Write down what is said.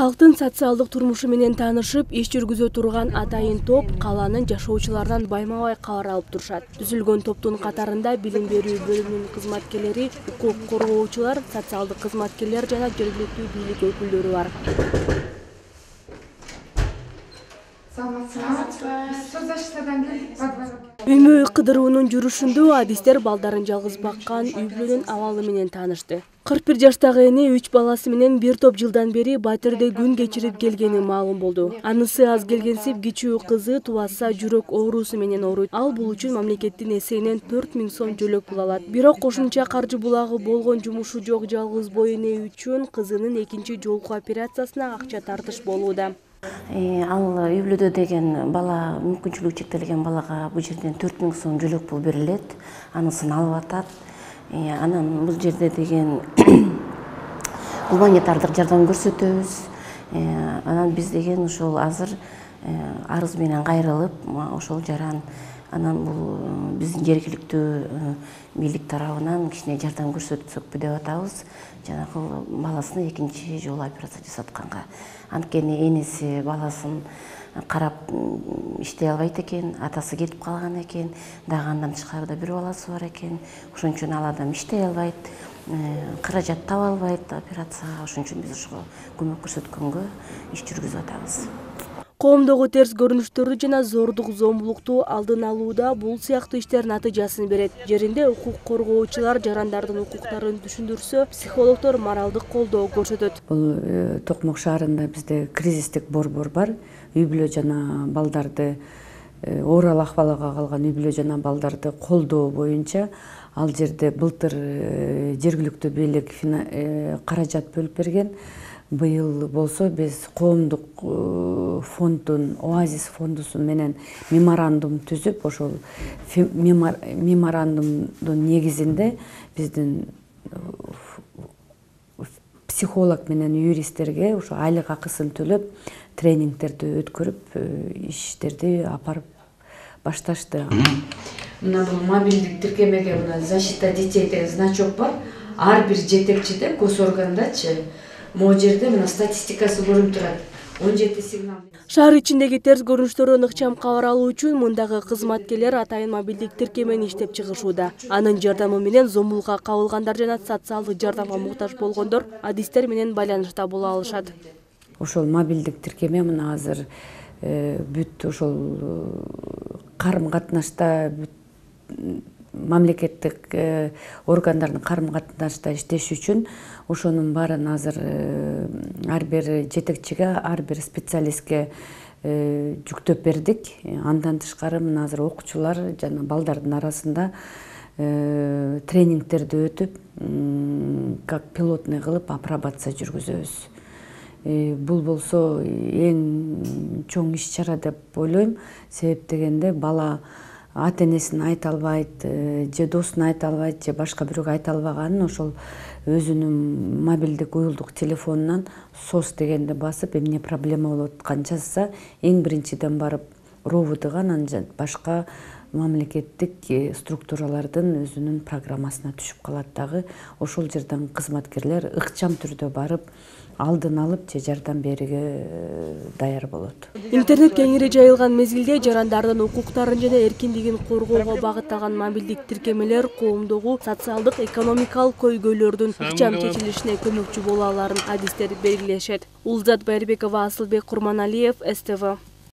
Халктын социалдык турмушу менен таанышып, иш жүргүзө турган атайын топ каланын жашоочуларынан байма-бай кабар алып турушат. Түзүлгөн топтун катарында билим берүү бөлүмүнүн кызматкерлери, укук коргоочулар, социалдык кызматкерлер жана жергиликтүү бийлик өкүлдөрү бар. Үймө кыдыруунун жүрүшүндө адистер балдарын жалгыз баккан үй бүлөнүн абалы менен таанышты. 41 жаштагы эне 3 баласы менен бир топ жылдан бери Батирде күн кечирип келгени маалым болду. Анысы аз келгенсип кичүү кызы тубаса жүрөк оорусу менен ооруйт. Ал бул үчүн мамлекеттин эсегинен 4000 сом жөлөк пул алат. Бирок кошумча каржы булагы болгон, жумушу жок жалгыз бой эне үчүн кызынын экинчи жолку операциясына акча тартыш болууда. Ал үй бүлөдө деген бала, мүмкүнчүлүгү чектелген балага бул жерден 4000 сом жөлөк пул берилет. Анысын алып атат. Анан бул жерде деген гуманитардык жардам көрсөтөбүз. Анан биз деген ошол азыр арыз менен кайрылып, ошол жаран анан бул биздин жергиликтүү бийлик тарабынан кичине жардам көрсөтсөкпү деп атабыз. Жанагы баласына экинчи жолу операция жасатканга. Анткени энеси баласын карап иштей албайт экен, атасы кетип калган экен, дагы андан тышкарыда бир баласы бар экен. Ошон үчүн ал адам иштей албайт, каражат таба албайт операцияга. Ошон үчүн биз ошого көмөк көрсөткөнгө иш жүргүзүп атабыз. Коомдогу терс көрүнүштөрдү жана зордук зомбулукту алдын алууда бул сыяктуу иштер натыйжасын берет. Жеринде укук коргоочулар жарандардын укуктарын түшүндүрсө, психологдор моралдык колдоо көрсөтөт. Бул Токмок шаарында бизде кризистик борбор бар. Үй бүлө жана балдарды, оор акыбалга калган үй бүлө жана балдарды колдоо боюнча ал жерде былтыр жергиликтүү бийлик каражат бөлүп берген. Быйыл болсо биз коомдук фонддун, Оазис фондусу менен меморандум түзүп, ошол меморандумдун негизинде биздин психолог менен юристтерге ошо айлык акысын төлөп, тренингтерди өткөрүп, иштерди апарып башташты. Мына бул мобилдик тиркемеге мына защита детей деген значок бар. Ар бир жетекчиде госоргандачы могу жерде мына статистикасы көрүнүп турат. 17 сигнал. Шаар ичиндеги терс көрүнүштөрдөн ыкчам кабар алуу үчүн мындагы кызматкерлер атайын мобилдик тиркемени иштеп чыгышууда. Анын жардамы менен зомбулукка кабылгандар жана социалдык жардамга муктаж болгондор адистер менен байланышта боло алышат. Ошол мобилдик тиркеме мына азыр бүт ошол карым-катнашта мамлекеттик органдардын карым-катнашта иштеш үчүн ошонун баарын азыр ар бир жетекчиге, ар бир специалистке жүктөп бердик. Андан тышкары мына азыр окуучулар жана балдардын арасында тренингтерди өтүп, как пилотный кылып апробация жүргүзөбүз. Бул болсо эң чоң иш-чара деп ойлойм. Себеп дегенде бала ата-энесине айта албайт, же досуна айта албайт, же башка бирөөгө айта албаганын ошол өзүнүн мобилдик уюлдук телефонунан СОС дегенди басып, эмне проблема болуп атканын жазса, эң биринчиден барып РОВДга, анан башка мамлекеттик структуралардын өзүнүн программасына түшүп калат дагы. Ошол жерден кызматкерлер ыкчам түрдө барып, алдын алып же жардам берүүгө даяр болот. Интернет кеңири жайылган мезгилде жарандардын укуктарын жана эркиндигин коргоого багытталган мобилдик тиркемелер коомдогу социалдык, экономикалык көйгөйлөрдүн ыкчам чечилишине көмөкчү боло аларын адистер белгилешет. Улзат Байырбекова, Асылбек Курманалиев, СТВ.